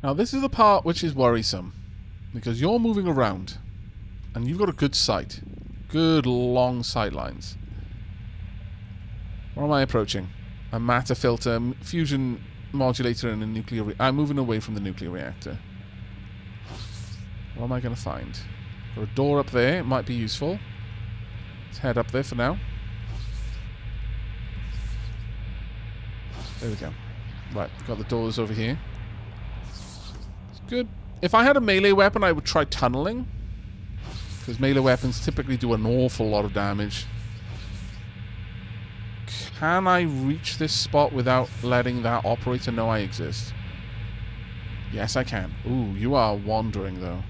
Now, this is the part which is worrisome. Because you're moving around. And you've got a good sight. Good long sight lines. What am I approaching? A matter filter, fusion modulator, and a nuclear... I'm moving away from the nuclear reactor. What am I going to find? Got a door up there. It might be useful. Let's head up there for now. There we go. Right, got the doors over here. It's good. If I had a melee weapon, I would try tunneling. Because melee weapons typically do an awful lot of damage. Can I reach this spot without letting that operator know I exist? Yes, I can. Ooh, you are wandering, though.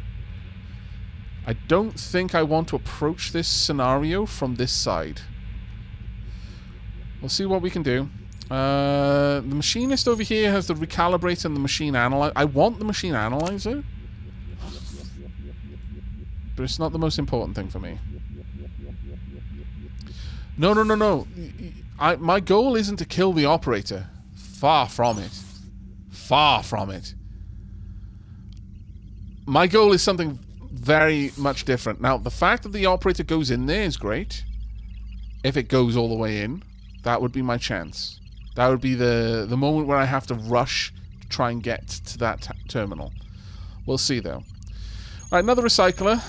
I don't think I want to approach this scenario from this side. We'll see what we can do. The machinist over here has the recalibrator and the machine analyzer. I want the machine analyzer. But it's not the most important thing for me. No, no, no, no. My goal isn't to kill the operator. Far from it. Far from it. My goal is something very much different. Now, the fact that the operator goes in there is great. If it goes all the way in, that would be my chance. That would be the moment where I have to rush to try and get to that terminal. We'll see, though. Alright, another recycler.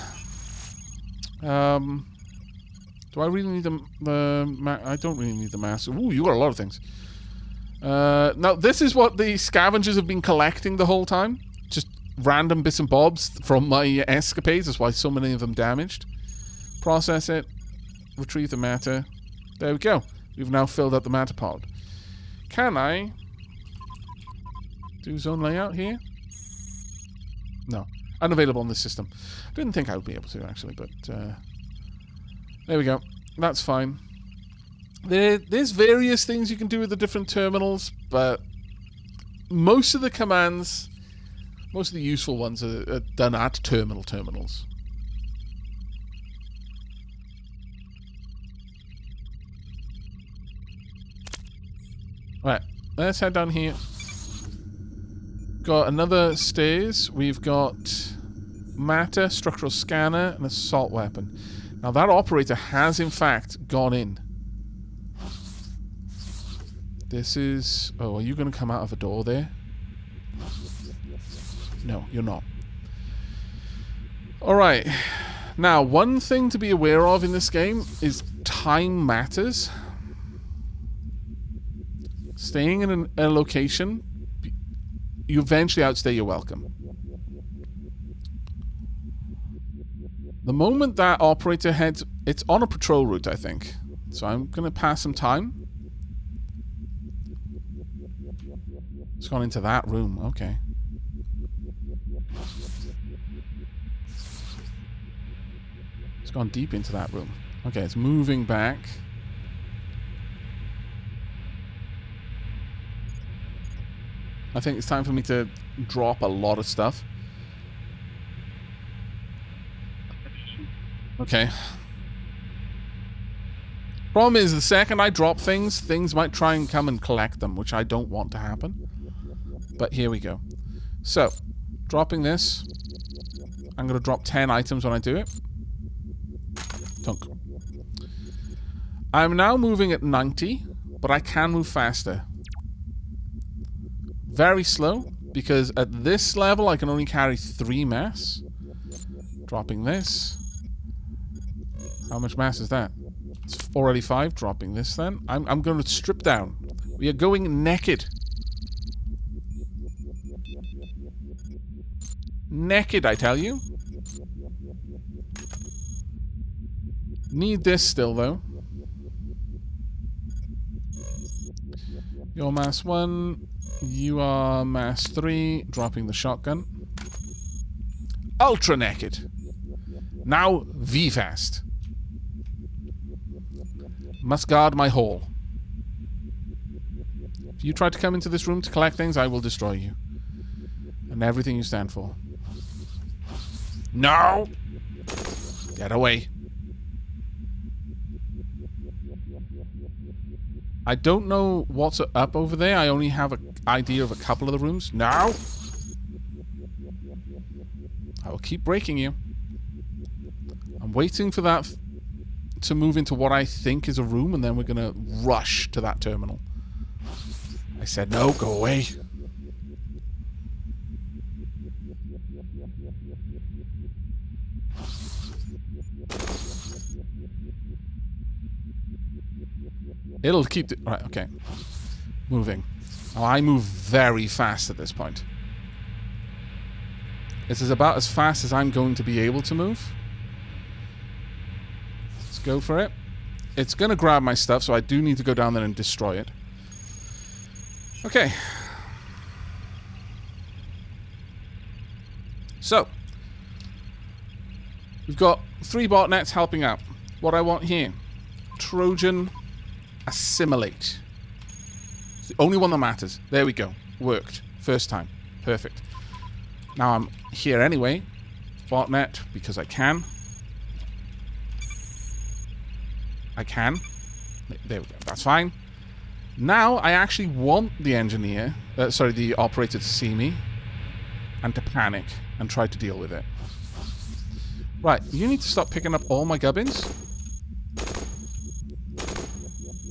Do I really need the I don't really need the mask. Ooh, you got a lot of things. Now, this is what the scavengers have been collecting the whole time. Just random bits and bobs from my escapades. That's why so many of them damaged. Process it. Retrieve the matter. There we go. We've now filled up the matter pod. Can I do zone layout here? No. Unavailable on this system. Didn't think I would be able to, actually, but there we go. That's fine. There's various things you can do with the different terminals, but most of the commands, most of the useful ones are done at terminals. Right, let's head down here. Got another stairs. We've got matter, structural scanner, and assault weapon. Now that operator has in fact gone in. This is... Oh, are you going to come out of a door there? No, you're not. Alright. Now, one thing to be aware of in this game is time matters. Staying in a location, you eventually outstay your welcome. The moment that operator heads... It's on a patrol route, I think. So I'm going to pass some time. It's gone into that room. Okay. It's gone deep into that room. Okay, it's moving back. I think it's time for me to drop a lot of stuff. Okay. Problem is, the second I drop things, things might try and come and collect them, which I don't want to happen. But here we go. So, dropping this. I'm going to drop 10 items when I do it. Tunk. I'm now moving at 90, but I can move faster. Very slow, because at this level I can only carry 3 mass. Dropping this. How much mass is that? It's already 5. Dropping this then. I'm going to strip down. We are going naked. Naked, I tell you. Need this still, though. You're mass 1. You are mass 3. Dropping the shotgun. Ultra naked. Now, V-fast. Must guard my hall. If you try to come into this room to collect things, I will destroy you. And everything you stand for. No! Get away. I don't know what's up over there. I only have an idea of a couple of the rooms. No! I will keep breaking you. I'm waiting for that to move into what I think is a room, and then we're going to rush to that terminal. I said, no, go away. It'll keep... Right, okay. Moving. Oh, I move very fast at this point. This is about as fast as I'm going to be able to move. Let's go for it. It's going to grab my stuff, so I do need to go down there and destroy it. Okay. So. We've got 3 botnets helping out. What I want here. Trojan assimilate. It's the only one that matters. There we go. Worked. First time. Perfect. Now I'm here anyway. Botnet, because I can. I can. There we go. That's fine. Now I actually want the engineer, the operator to see me and to panic and try to deal with it. Right, you need to stop picking up all my gubbins.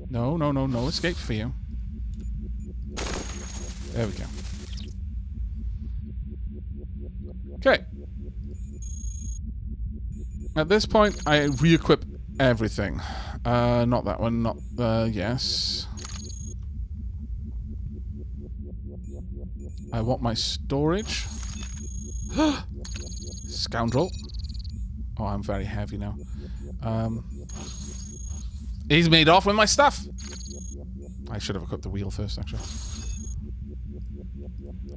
No, no, no, no escape for you. There we go. Okay. At this point, I re-equip everything. Not that one, not... yes. I want my storage. Scoundrel. Oh, I'm very heavy now. He's made off with my stuff. I should have equipped the wheel first, actually.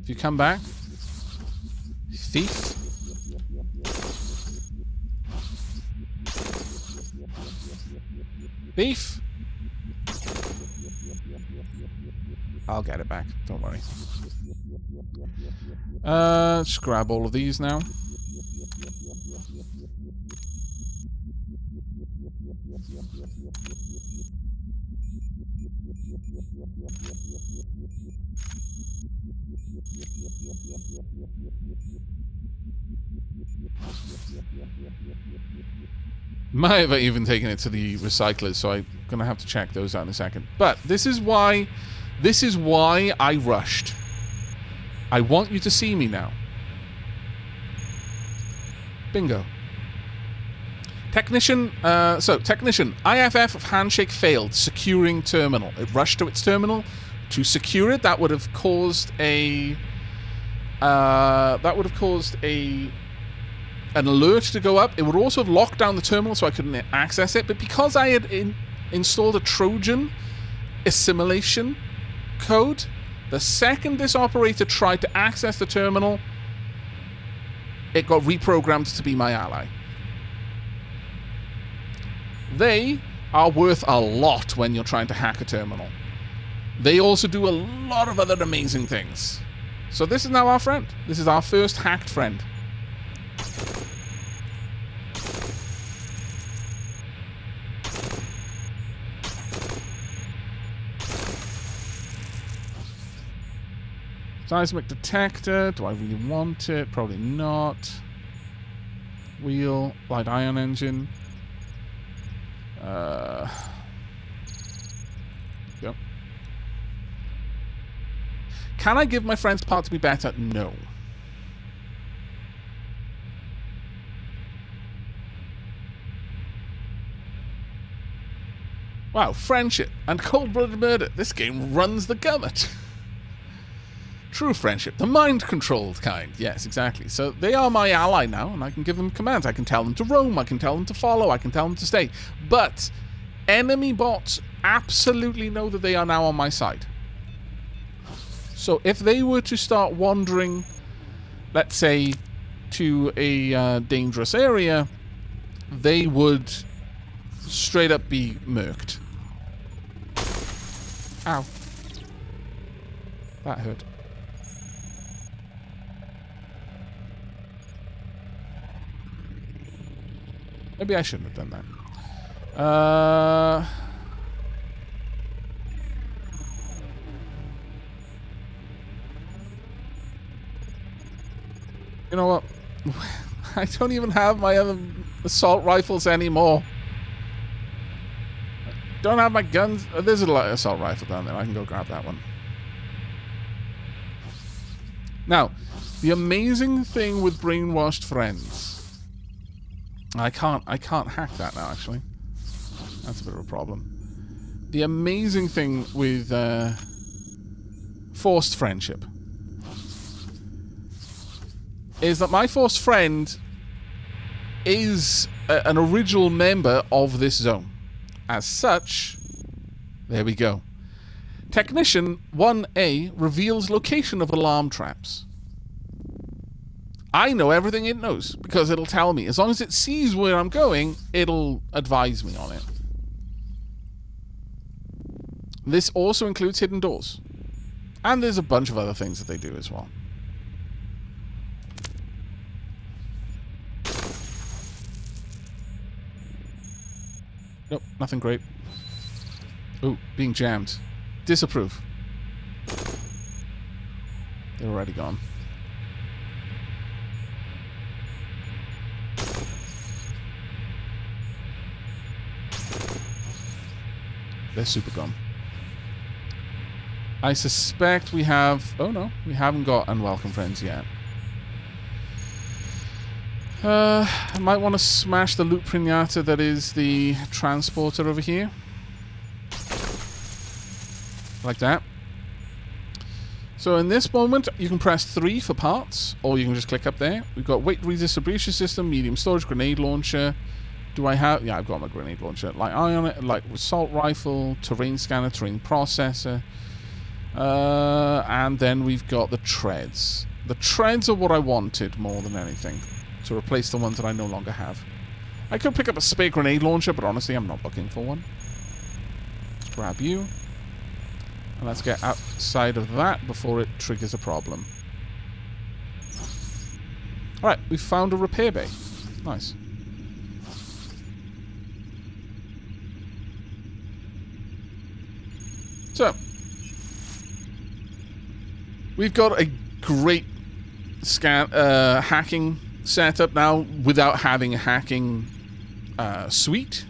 If you come back... Thief. Thief. I'll get it back. Don't worry. Just grab all of these now. Might have even taken it to the recyclers, so I'm gonna have to check those out in a second. But this is why I rushed. I want you to see me now. Bingo. Technician, technician, IFF handshake failed, securing terminal. It rushed to its terminal to secure it. That would have caused an alert to go up. It would also have locked down the terminal so I couldn't access it. But because I had installed a Trojan assimilation code, the second this operator tried to access the terminal, it got reprogrammed to be my ally. They are worth a lot when you're trying to hack a terminal. They also do a lot of other amazing things. So this is now our friend. This is our first hacked friend. Seismic detector. Do I really want it? Probably not. Wheel. Light ion engine. Yep. Can I give my friend's part to be better? No. Wow, friendship and cold-blooded murder. This game runs the gamut. True friendship, the mind-controlled kind. Yes, exactly. So they are my ally now, and I can give them commands. I can tell them to roam, I can tell them to follow, I can tell them to stay. But enemy bots absolutely know that they are now on my side. So if they were to start wandering, let's say, to a dangerous area, they would straight up be murked. Ow. That hurt. Maybe I shouldn't have done that. You know what? I don't even have my other assault rifles anymore. Don't have my guns. There's an assault rifle down there. I can go grab that one. Now, the amazing thing with brainwashed friends, I can't hack that now. Actually, that's a bit of a problem. The amazing thing with forced friendship is that my forced friend is an original member of this zone. As such, there we go. Technician 1A reveals location of alarm traps. I know everything it knows because it'll tell me. As long as it sees where I'm going, it'll advise me on it. This also includes hidden doors. And there's a bunch of other things that they do as well. Nope, nothing great. Ooh, being jammed. Disapprove. They're already gone. They're super gone. I suspect we have... Oh no, we haven't got unwelcome friends yet. I might want to smash the loot pinata that is the transporter over here. Like that. So in this moment, you can press 3 for parts, or you can just click up there. We've got weight redistribution system, medium storage, grenade launcher. Do I have... Yeah, I've got my grenade launcher. Light ion, light assault rifle, terrain scanner, terrain processor. And then we've got the treads. The treads are what I wanted more than anything. To replace the ones that I no longer have. I could pick up a spare grenade launcher, but honestly, I'm not looking for one. Let's grab you. And let's get outside of that before it triggers a problem. Alright, we found a repair bay. Nice. So, we've got a great hacking setup now without having a hacking suite.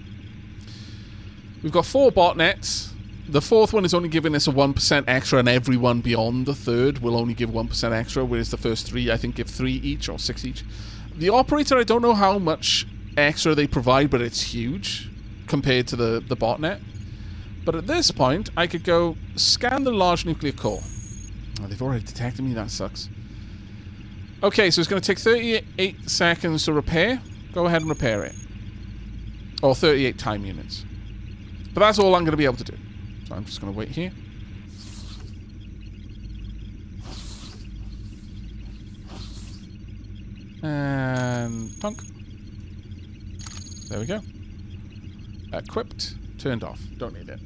We've got 4 botnets. The 4th one is only giving us a 1% extra, and everyone beyond the 3rd will only give 1% extra, whereas the first 3, I think, give 3 each or 6 each. The operator, I don't know how much extra they provide, but it's huge compared to the botnet. But at this point, I could go scan the large nuclear core. Oh, they've already detected me, that sucks. Okay, so it's going to take 38 seconds to repair. Go ahead and repair it. Or 38 time units. But that's all I'm going to be able to do. So I'm just going to wait here. And... Punk. There we go. Equipped. Turned off. Don't need it.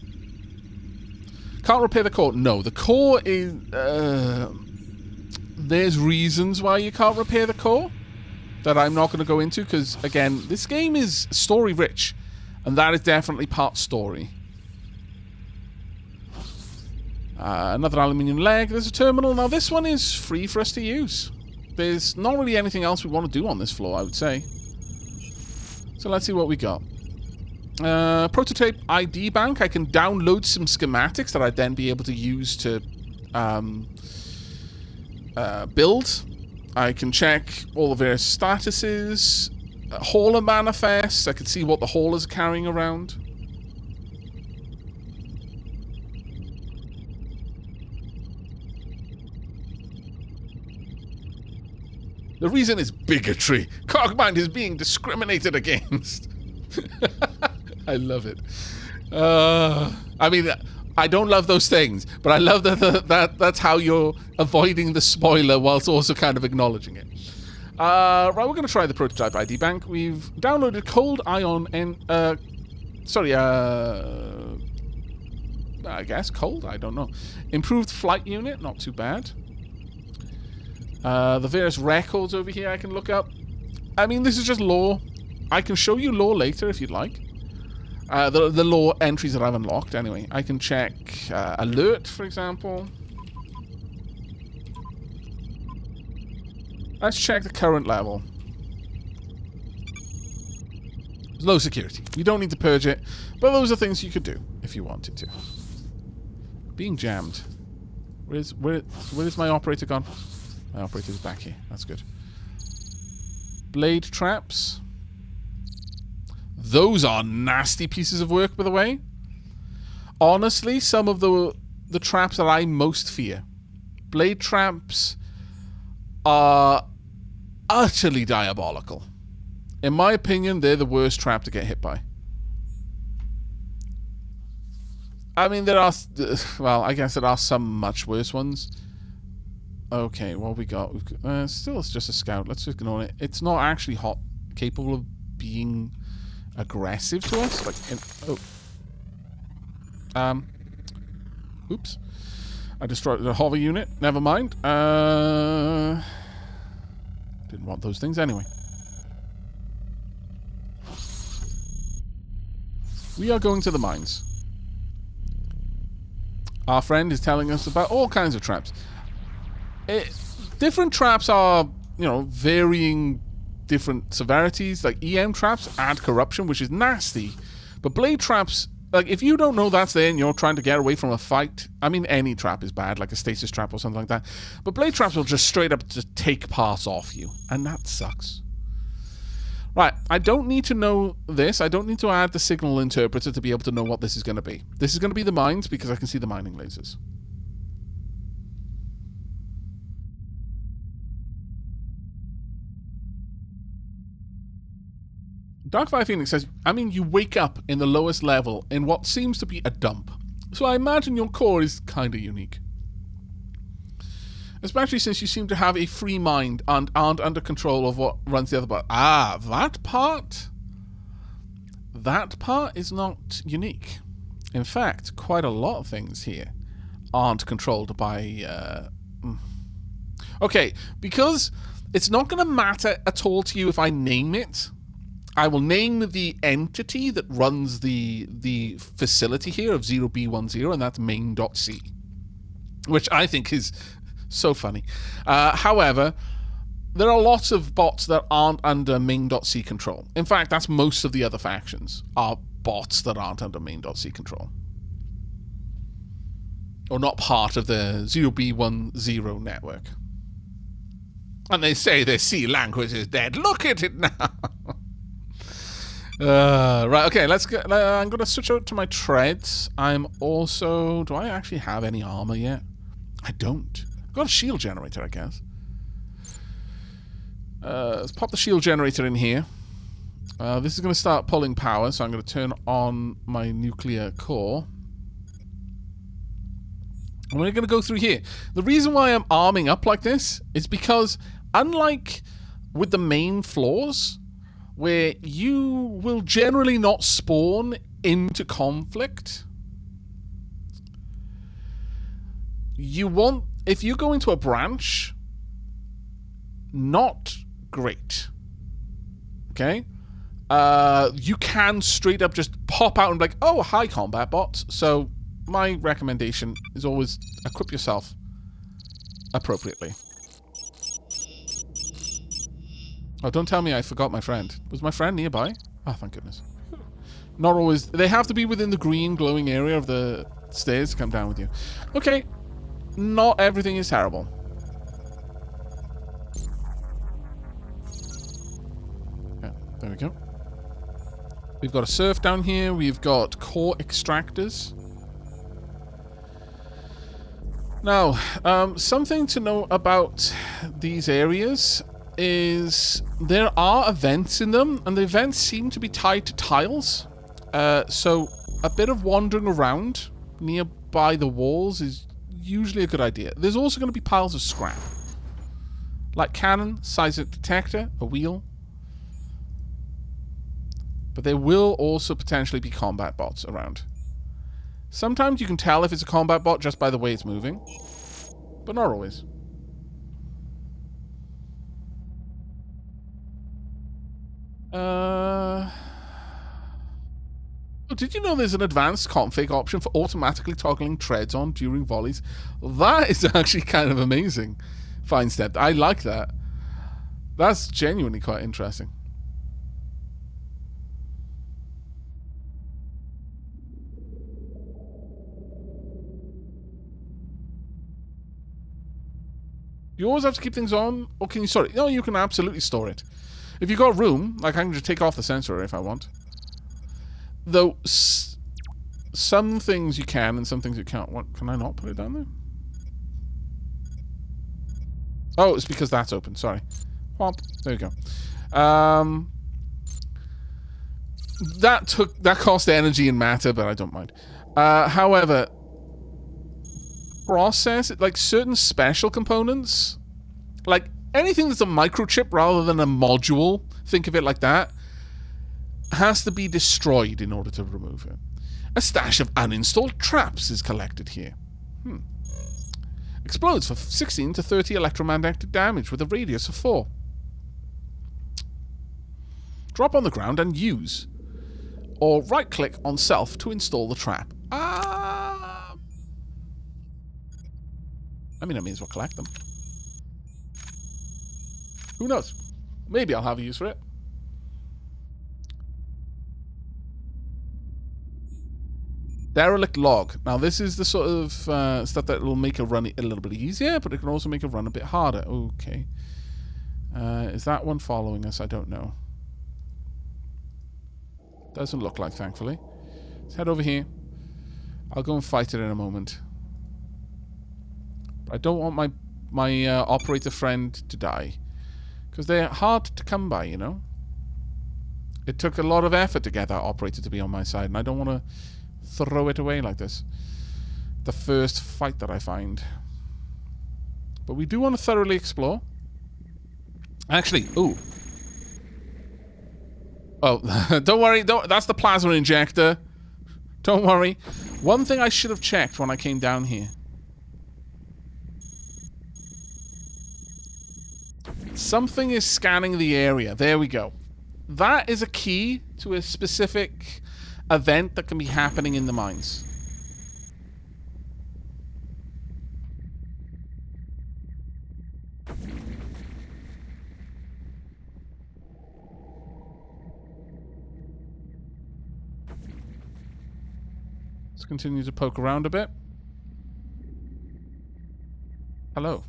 Can't repair the core. No, the core is... there's reasons why you can't repair the core that I'm not going to go into, because, again, this game is story-rich, and that is definitely part story. Another aluminium leg. There's a terminal. Now, this one is free for us to use. There's not really anything else we want to do on this floor, I would say. So let's see what we got. Prototype ID bank. I can download some schematics that I'd then be able to use to build. I can check all the various statuses. Hauler manifest. I can see what the haulers are carrying around. The reason is bigotry. Cogmind is being discriminated against. I love it. I mean, I don't love those things, but I love that's how you're avoiding the spoiler whilst also kind of acknowledging it. Right, we're going to try the prototype ID bank. We've downloaded cold ion and... I guess cold? I don't know. Improved flight unit, not too bad. The various records over here I can look up. I mean, this is just lore. I can show you lore later if you'd like. The lore entries that I've unlocked, anyway. I can check alert, for example. Let's check the current level. There's low security. You don't need to purge it, but those are things you could do if you wanted to. Being jammed. Where's my operator gone? My operator's back here. That's good. Blade traps. Those are nasty pieces of work, by the way. Honestly, some of the traps that I most fear. Blade traps are utterly diabolical. In my opinion, they're the worst trap to get hit by. I mean, there are... Well, I guess there are some much worse ones. Okay, what we got? Still, it's just a scout. Let's just ignore it. It's not actually capable of being aggressive to us. Like, oops. I destroyed the hover unit. Never mind. Didn't want those things anyway. We are going to the mines. Our friend is telling us about all kinds of traps. Different traps are, you know, varying different severities. Like EM traps add corruption, which is nasty. But blade traps, like if you don't know that's there and you're trying to get away from a fight, I mean any trap is bad, like a stasis trap or something like that. But blade traps will just straight up just take parts off you. And that sucks. Right, I don't need to know this. I don't need to add the signal interpreter to be able to know what this is going to be. This is going to be the mines because I can see the mining lasers. Darkfire Phoenix says, I mean, you wake up in the lowest level in what seems to be a dump. So I imagine your core is kind of unique. Especially since you seem to have a free mind and aren't under control of what runs the other part. Ah, that part? That part is not unique. In fact, quite a lot of things here aren't controlled by... Okay, because it's not going to matter at all to you if I name it. I will name the entity that runs the facility here of 0B10, and that's main.c. Which I think is... so funny. However, there are lots of bots that aren't under main.c control. In fact, that's most of the other factions are bots that aren't under main.c control. Or not part of the 0B10 network. And they say their C language is dead. Look at it now. Right, okay, let's go. I'm going to switch out to my treads. I'm also... Do I actually have any armor yet? I don't. Got a shield generator, I guess. Let's pop the shield generator in here. This is going to start pulling power, so I'm going to turn on my nuclear core. And we're going to go through here. The reason why I'm arming up like this is because, unlike with the main floors, where you will generally not spawn into conflict, you want... If you go into a branch, not great. Okay? You can straight up just pop out and be like, oh, hi, combat bots. So my recommendation is always equip yourself appropriately. Oh, don't tell me I forgot my friend. Was my friend nearby? Oh, thank goodness. Not always. They have to be within the green glowing area of the stairs to come down with you. Okay. Not everything is terrible. Yeah, there we go. We've got a surf down here. We've got core extractors. Now, something to know about these areas is there are events in them, and the events seem to be tied to tiles. So a bit of wandering around nearby the walls is usually a good idea. There's also going to be piles of scrap. Like cannon, seismic detector, a wheel. But there will also potentially be combat bots around. Sometimes you can tell if it's a combat bot just by the way it's moving. But not always. Did you know there's an advanced config option for automatically toggling treads on during volleys? That is actually kind of amazing. Fine step. I like that. That's genuinely quite interesting. You always have to keep things on, or can you store it? No, you can absolutely store it. If you've got room, like I can just take off the sensor if I want. Though, some things you can and some things you can't. What, can I not put it down there? Oh, it's because that's open. Sorry. Whomp. There we go. That cost energy and matter, but I don't mind. However, process it like certain special components, like anything that's a microchip rather than a module. Think of it like that. Has to be destroyed in order to remove it. A stash of uninstalled traps is collected here. Explodes for 16 to 30 electromagnetic damage with a radius of 4. Drop on the ground and use. Or right-click on self to install the trap. I mean, I may as well collect them. Who knows? Maybe I'll have a use for it. Derelict log. Now, this is the sort of stuff that will make a run a little bit easier, but it can also make a run a bit harder. Okay. Is that one following us? I don't know. Doesn't look like, thankfully. Let's head over here. I'll go and fight it in a moment. But I don't want my operator friend to die. Because they're hard to come by, you know? It took a lot of effort to get that operator to be on my side, and I don't want to throw it away like this. The first fight that I find. But we do want to thoroughly explore. Actually, ooh. Oh, don't worry. That's the plasma injector. Don't worry. One thing I should have checked when I came down here. Something is scanning the area. There we go. That is a key to a specific event that can be happening in the mines. Let's continue to poke around a bit. Hello.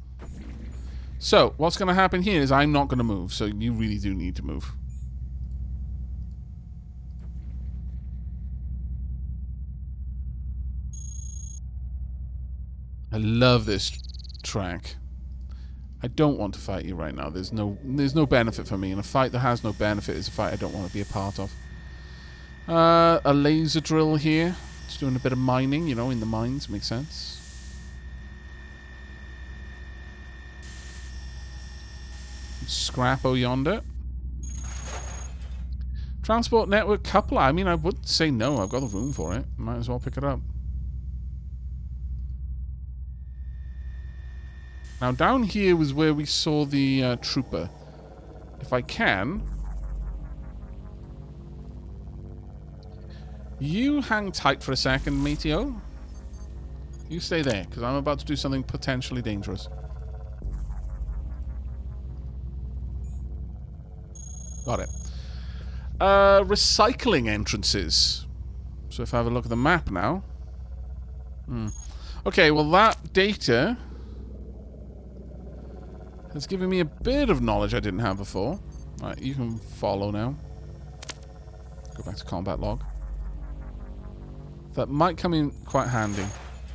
So, what's going to happen here is I'm not going to move, so you really do need to move. I love this track. I don't want to fight you right now. There's no benefit for me, and a fight that has no benefit is a fight I don't want to be a part of. A laser drill here. Just doing a bit of mining, you know, in the mines. Makes sense. Scrappo yonder. Transport network coupler. I mean, I wouldn't say no. I've got the room for it. Might as well pick it up. Now, down here was where we saw the trooper. If I can... You hang tight for a second, Mateo. You stay there, because I'm about to do something potentially dangerous. Got it. Recycling entrances. So if I have a look at the map now... Okay, well that data... has given me a bit of knowledge I didn't have before. Alright, you can follow now. Go back to combat log. That might come in quite handy.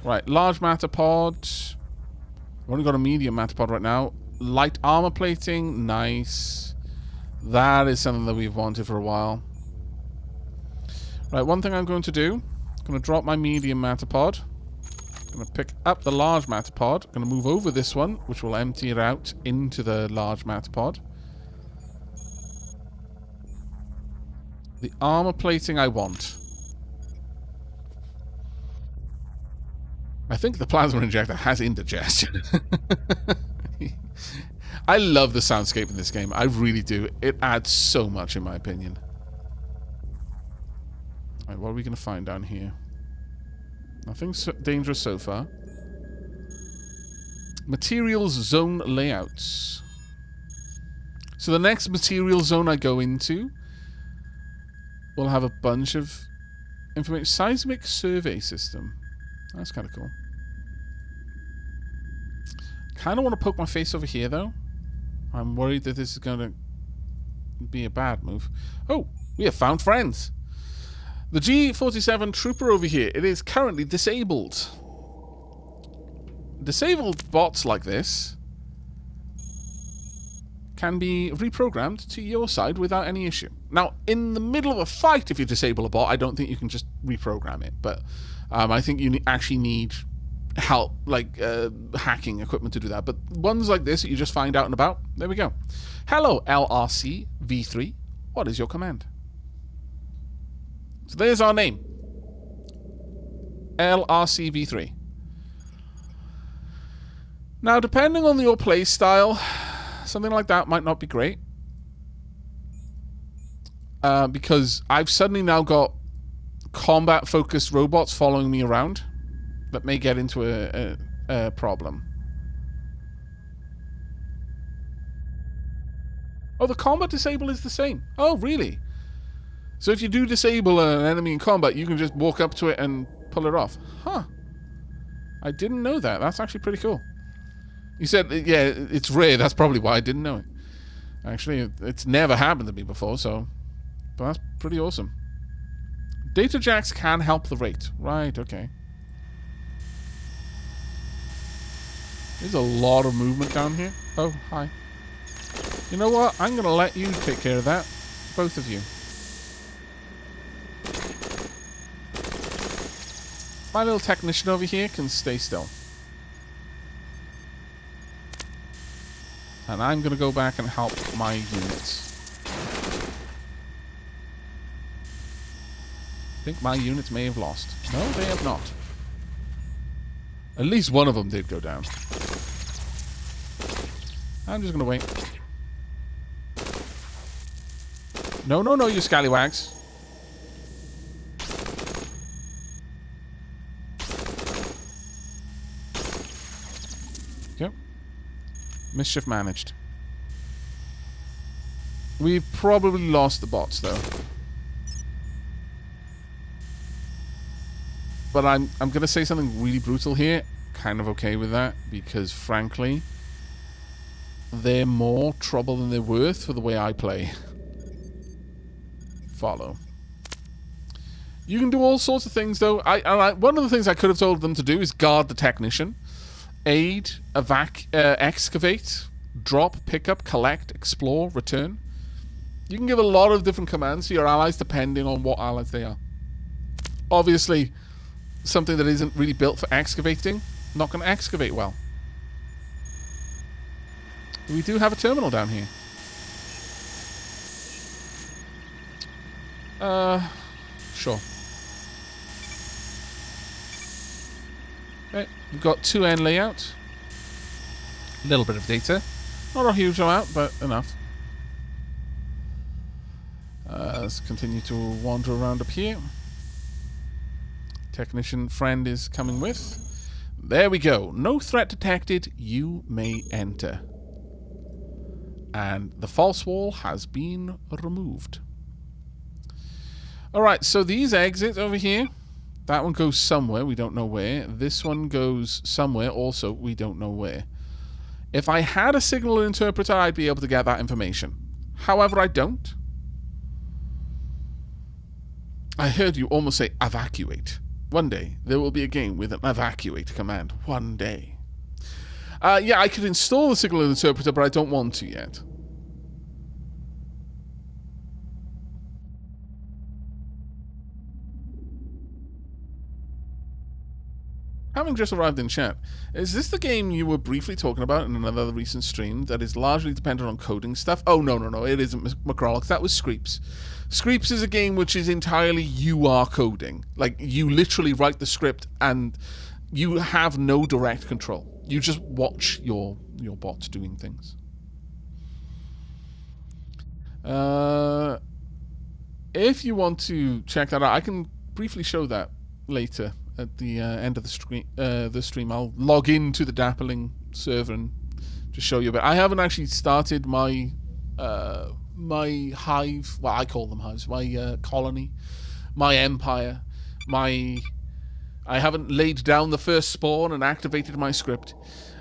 Right, large matter pod. I've only got a medium matter pod right now. Light armor plating, nice. That is something that we've wanted for a while. Right, one thing I'm going to do, I'm going to drop my medium matter pod. I'm going to pick up the large matter pod. I'm going to move over this one, which will empty it out into the large matter pod. The armor plating I want. I think the plasma injector has indigestion. I love the soundscape in this game. I really do. It adds so much, in my opinion. Alright, what are we going to find down here? Nothing dangerous so far. Materials zone layouts. So the next material zone I go into will have a bunch of information. Seismic survey system. That's kind of cool. Kind of want to poke my face over here, though. I'm worried that this is going to be a bad move. Oh, we have found friends. The G47 trooper over here, it is currently disabled. Disabled bots like this can be reprogrammed to your side without any issue. Now, in the middle of a fight, if you disable a bot, I don't think you can just reprogram it. But I think you actually need help, like hacking equipment to do that. But ones like this that you just find out and about, there we go. Hello, LRC V3. What is your command? So there's our name. LRC V3. Now, depending on your play style, something like that might not be great. Because I've suddenly now got combat-focused robots following me around that may get into a problem. Oh, the combat disable is the same. Oh, really? So if you do disable an enemy in combat, you can just walk up to it and pull it off. Huh. I didn't know that. That's actually pretty cool. You said, yeah, it's rare. That's probably why I didn't know it. Actually, it's never happened to me before, so... But that's pretty awesome. Data jacks can help the rate. Right, okay. There's a lot of movement down here. Oh, hi. You know what? I'm going to let you take care of that. Both of you. My little technician over here can stay still. And I'm going to go back and help my units. I think my units may have lost. No, they have not. At least one of them did go down. I'm just going to wait. No, no, no, you scallywags. Yep. Mischief managed. We've probably lost the bots, though. But I'm going to say something really brutal here. Kind of okay with that, because frankly, they're more trouble than they're worth for the way I play. Follow. You can do all sorts of things, though. One of the things I could have told them to do is guard the technician. Aid, excavate, drop, pick up, collect, explore, return. You can give a lot of different commands to your allies depending on what allies they are. Obviously, something that isn't really built for excavating, not going to excavate well. We do have a terminal down here. Sure. Okay, we've got 2N layout. A little bit of data. Not a huge amount, but enough. Let's continue to wander around up here. Technician friend is coming with. There we go. No threat detected. You may enter. And the false wall has been removed. Alright, so these exits over here, that one goes somewhere, we don't know where. This one goes somewhere, also, we don't know where. If I had a signal interpreter, I'd be able to get that information. However, I don't. I heard you almost say evacuate. One day, there will be a game with an evacuate command. One day. Yeah, I could install the signal interpreter, but I don't want to yet. Having just arrived in chat, is this the game you were briefly talking about in another recent stream that is largely dependent on coding stuff? Oh, no, no, no, it isn't Macrolix. That was Screeps. Screeps is a game which is entirely you are coding. Like, you literally write the script and you have no direct control. You just watch your bots doing things. If you want to check that out, I can briefly show that later. At the end of the stream, I'll log into the Dapperling server and just show you a bit. I haven't actually started my my hive. Well, I call them hives. My colony, my empire, I haven't laid down the first spawn and activated my script.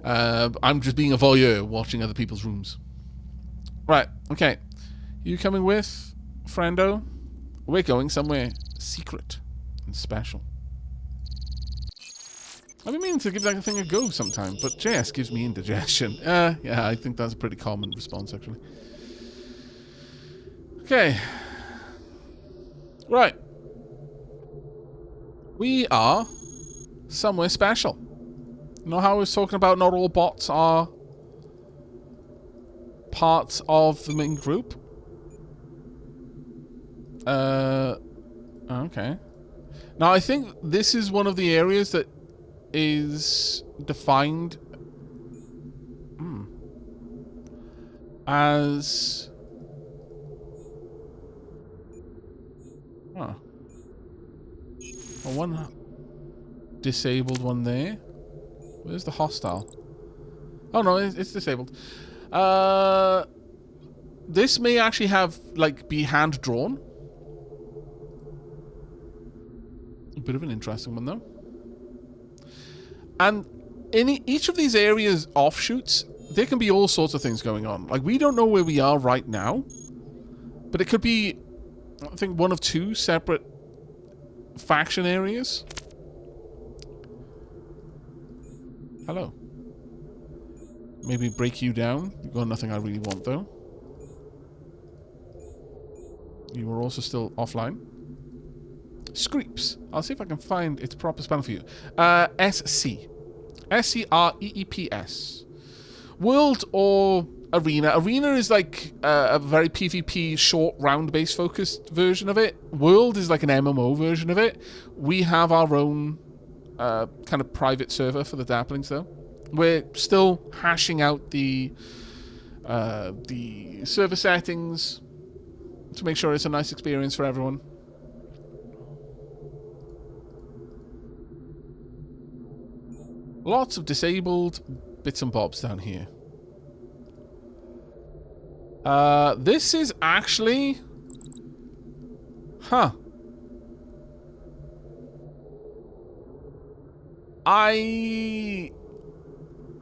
I'm just being a voyeur, watching other people's rooms. Right, okay. You coming with, friendo? We're going somewhere secret and special. I've been meaning to give that thing a go sometime, but JS gives me indigestion. Yeah, I think that's a pretty common response, actually. Okay. Right. We are somewhere special. You know how I was talking about not all bots are parts of the main group? Okay. Now, I think this is one of the areas that is defined as... Huh. Well, one disabled one there. Where's the hostile? Oh no, it's disabled. This may actually have, like, be hand drawn. A bit of an interesting one, though. And in each of these areas offshoots, there can be all sorts of things going on. Like, we don't know where we are right now, but it could be, I think, one of two separate faction areas. Hello. Maybe break you down. You've got nothing I really want, though. You are also still offline. Screeps. I'll see if I can find its proper spelling for you. SC. SCREEPS. World or Arena. Arena is like a very PvP short round-based focused version of it. World is like an MMO version of it. We have our own kind of private server for the Dapplings, though. We're still hashing out the server settings to make sure it's a nice experience for everyone. Lots of disabled bits and bobs down here. This is actually... Huh. I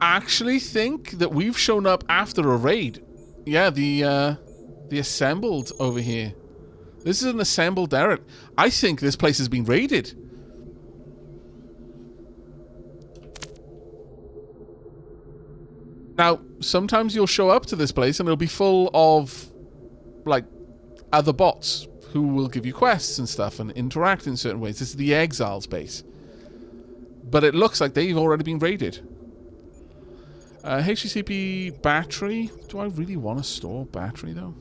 actually think that we've shown up after a raid. Yeah, the assembled over here. This is an assembled Derek. I think this place has been raided. Now, sometimes you'll show up to this place and it'll be full of, like, other bots who will give you quests and stuff and interact in certain ways. This is the Exiles base. But it looks like they've already been raided. HTTP battery. Do I really want to store battery, though?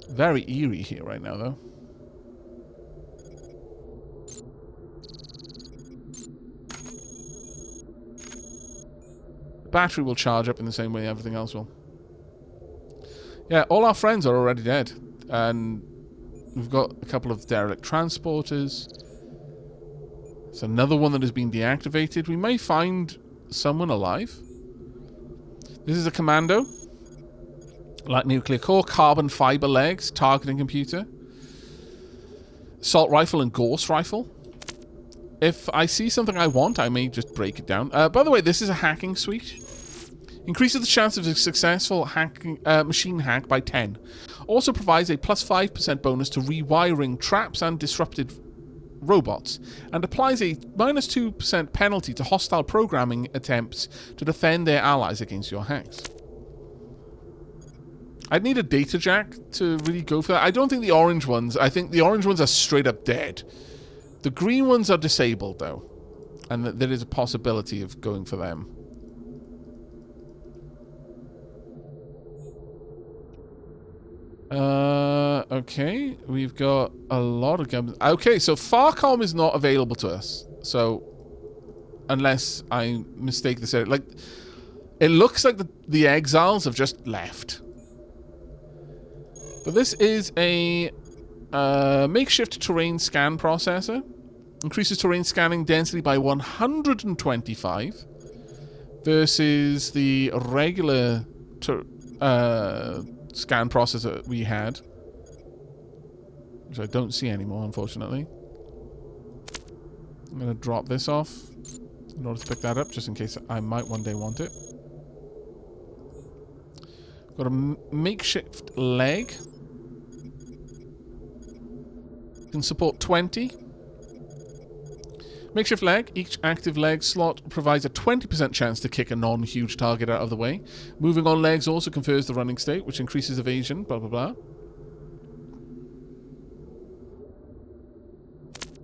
Very eerie here right now, though. The battery will charge up in the same way everything else will. Yeah, all our friends are already dead. And we've got a couple of derelict transporters. It's another one that has been deactivated. We may find someone alive. This is a commando. Light nuclear core, carbon fiber legs, targeting computer. Assault rifle and Gauss rifle. If I see something I want, I may just break it down. By the way, this is a hacking suite. Increases the chance of a successful hacking, machine hack by 10. Also provides a plus 5% bonus to rewiring traps and disrupted robots, and applies a minus 2% penalty to hostile programming attempts to defend their allies against your hacks. I'd need a data jack to really go for that. I don't think the orange ones, I think the orange ones are straight up dead. The green ones are disabled, though, and there is a possibility of going for them. Okay, we've got a lot of guns. Okay, so Farcom is not available to us. So, unless I mistake this area. Like, it looks like the exiles have just left. But this is a makeshift terrain scan processor. Increases terrain scanning density by 125 versus the regular scan processor we had, which I don't see anymore, unfortunately. I'm going to drop this off. in order to pick that up, just in case I might one day want it. Got a makeshift leg. Can support 20. Makeshift leg. Each active leg slot provides a 20% chance to kick a non-huge target out of the way. Moving on legs also confers the running state, which increases evasion, blah, blah, blah.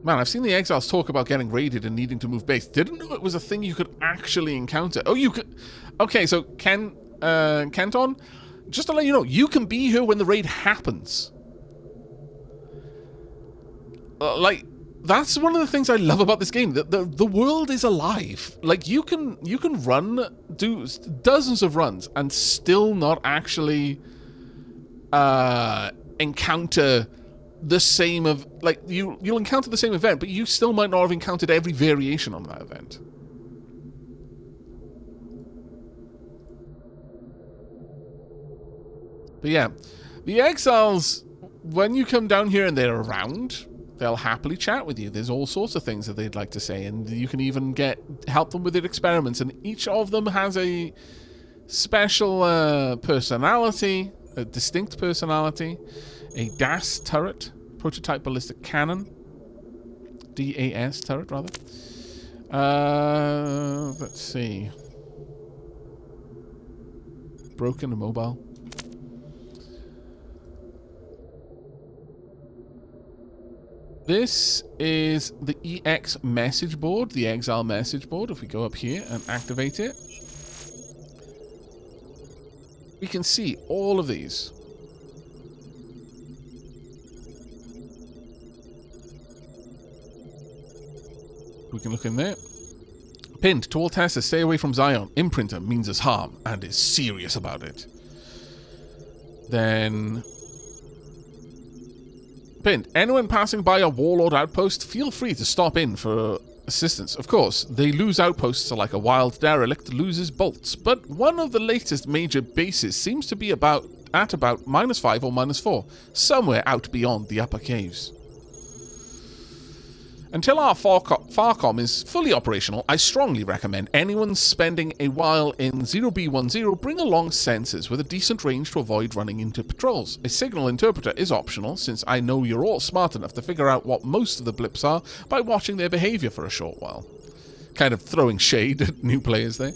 Man, I've seen the exiles talk about getting raided and needing to move base. Didn't know it was a thing you could actually encounter. Oh, you could... Okay, so Kenton, just to let you know, you can be here when the raid happens. Like... That's one of the things I love about this game. The world is alive. Like, you can run, do dozens of runs, and still not actually encounter the same of... Like, you'll encounter the same event, but you still might not have encountered every variation on that event. But yeah, the exiles, when you come down here and they're around... They'll happily chat with you. There's all sorts of things that they'd like to say, and you can even help them with their experiments. And each of them has a special personality, a distinct personality, a DAS turret, prototype ballistic cannon, DAS turret rather. Let's see, broken and mobile. This is the EX message board, the exile message board. If we go up here and activate it, we can see all of these. We can look in there. Pinned to all testers, stay away from Zion. Imprinter means us harm and is serious about it. Then... Pinned. Anyone passing by a warlord outpost, feel free to stop in for assistance. Of course, they lose outposts like a wild derelict loses bolts, but one of the latest major bases seems to be at about -5 or -4, somewhere out beyond the upper caves. Until our Farcom is fully operational, I strongly recommend anyone spending a while in 0B10 bring along sensors with a decent range to avoid running into patrols. A signal interpreter is optional, since I know you're all smart enough to figure out what most of the blips are by watching their behavior for a short while. Kind of throwing shade at new players there.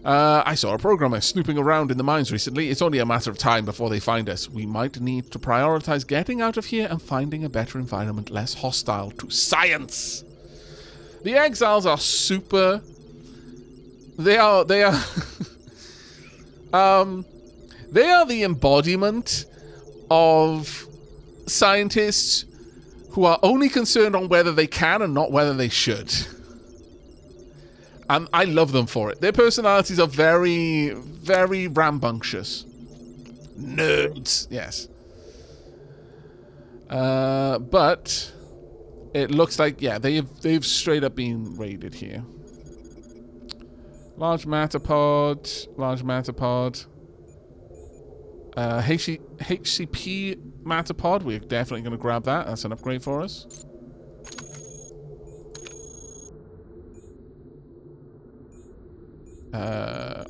I saw a programmer snooping around in the mines recently. It's only a matter of time before they find us. We might need to prioritize getting out of here and finding a better environment less hostile to science. The exiles are super... They are they are the embodiment of scientists who are only concerned on whether they can and not whether they should. And I love them for it. Their personalities are very, very rambunctious. Nerds, yes. But it looks like, yeah, they've straight up been raided here. Large matterpod. HCP matterpod. We're definitely going to grab that. That's an upgrade for us.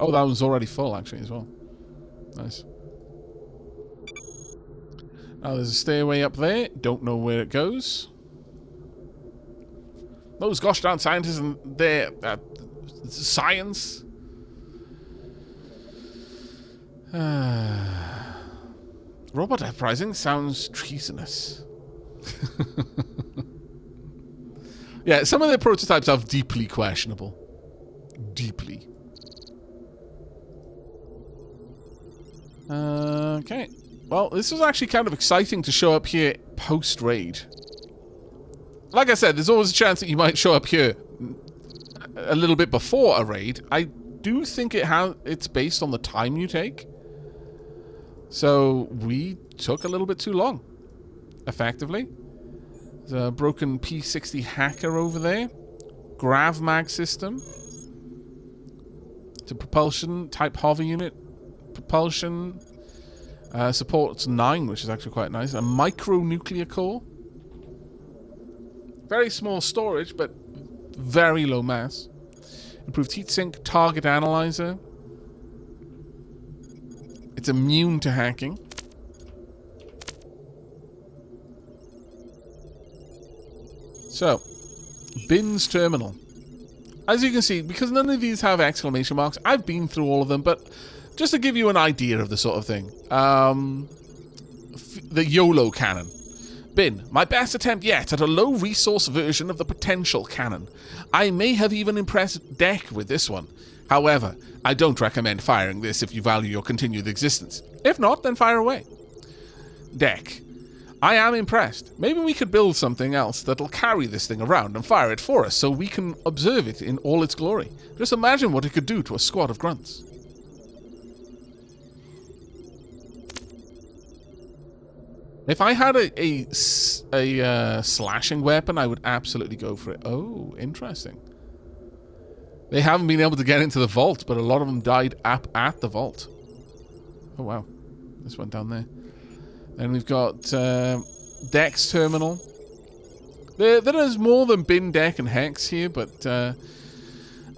Oh, that was already full, actually, as well. Nice. Now, there's a stairway up there. Don't know where it goes. Those gosh darn scientists and their science. Robot uprising sounds treasonous. Yeah, some of their prototypes are deeply questionable. Deeply. Okay. Well, this was actually kind of exciting to show up here post-raid. Like I said, there's always a chance that you might show up here a little bit before a raid. I do think it's based on the time you take. So we took a little bit too long, effectively. There's a broken P60 hacker over there. Grav mag system. It's a propulsion type hover unit. Propulsion. Supports 9, which is actually quite nice. A micro-nuclear core. Very small storage, but very low mass. Improved heatsink, target analyzer. It's immune to hacking. So, Bin's terminal. As you can see, because none of these have exclamation marks, I've been through all of them, but just to give you an idea of the sort of thing. The YOLO cannon. Bin, my best attempt yet at a low-resource version of the potential cannon. I may have even impressed Deck with this one. However, I don't recommend firing this if you value your continued existence. If not, then fire away. Deck, I am impressed. Maybe we could build something else that'll carry this thing around and fire it for us so we can observe it in all its glory. Just imagine what it could do to a squad of grunts. If I had a slashing weapon, I would absolutely go for it. Oh, interesting. They haven't been able to get into the vault, but a lot of them died up at the vault. Oh, wow. This went down there. Then we've got Deck's terminal. There is more than Bin, Deck, and Hex here, but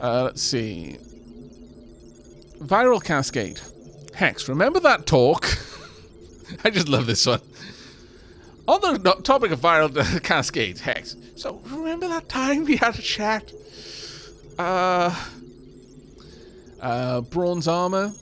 let's see. Viral Cascade. Hex, remember that talk? I just love this one. On the topic of viral cascade, Hex. So, remember that time we had a chat? Braun's armor.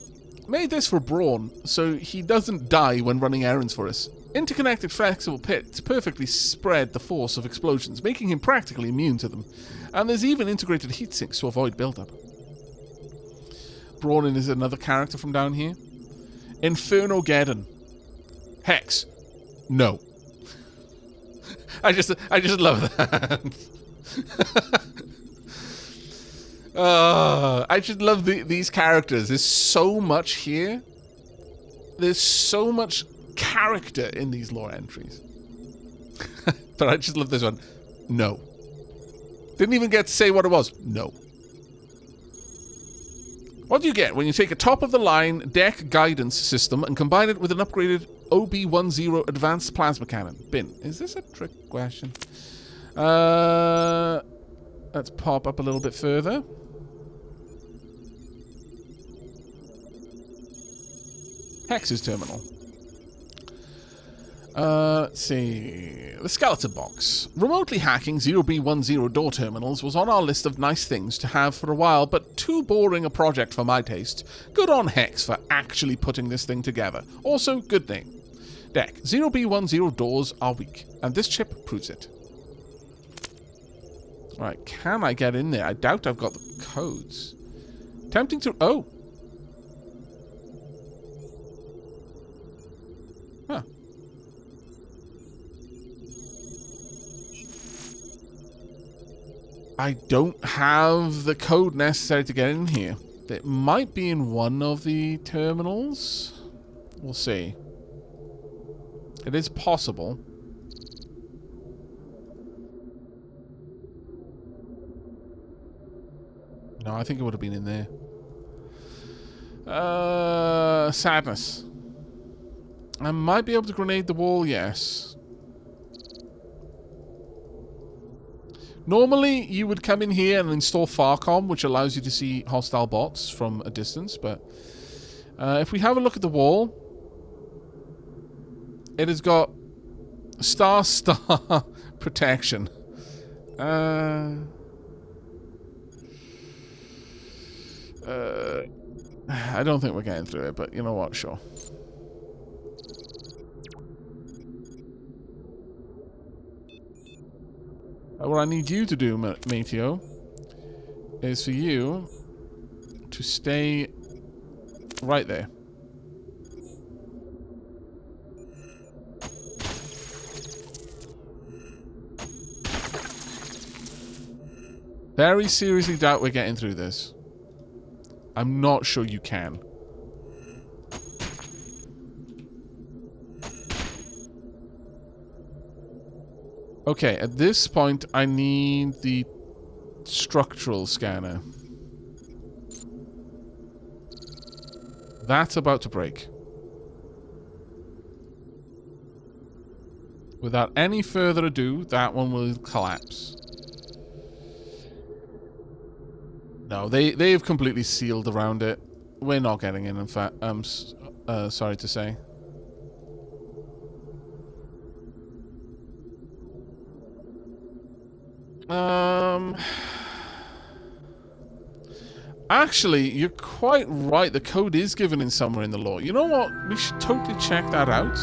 Made this for Braun, so he doesn't die when running errands for us. Interconnected flexible pits perfectly spread the force of explosions, making him practically immune to them. And there's even integrated heat sinks to avoid buildup. Braun is another character from down here. Inferno-geddon. Hex. No. I just love that. I just love these characters. There's so much here. There's so much character in these lore entries. But I just love this one. No. Didn't even get to say what it was. No. What do you get when you take a top-of-the-line Deck guidance system and combine it with an upgraded OB-10 advanced plasma cannon? Bin, is this a trick question? Let's pop up a little bit further. Hex's terminal. Let's see. The skeleton box. Remotely hacking 0B10 door terminals was on our list of nice things to have for a while, but too boring a project for my taste. Good on Hex for actually putting this thing together. Also, good name. Deck. 0B10 doors are weak, and this chip proves it. Right, can I get in there? I doubt I've got the codes. Tempting to... Oh! Huh. I don't have the code necessary to get in here. It might be in one of the terminals. We'll see. It is possible. No, I think it would have been in there. Sadness. I might be able to grenade the wall, yes. Normally, you would come in here and install Farcom, which allows you to see hostile bots from a distance, but if we have a look at the wall, it has got star protection. I don't think we're getting through it, but you know what, sure. What I need you to do, Mateo, is for you to stay right there. Very seriously doubt we're getting through this. I'm not sure you can. Okay, at this point, I need the structural scanner. That's about to break. Without any further ado, that one will collapse. No, they've completely sealed around it. We're not getting in fact. Sorry to say. Actually, you're quite right. The code is given in somewhere in the law. You know what? We should totally check that out.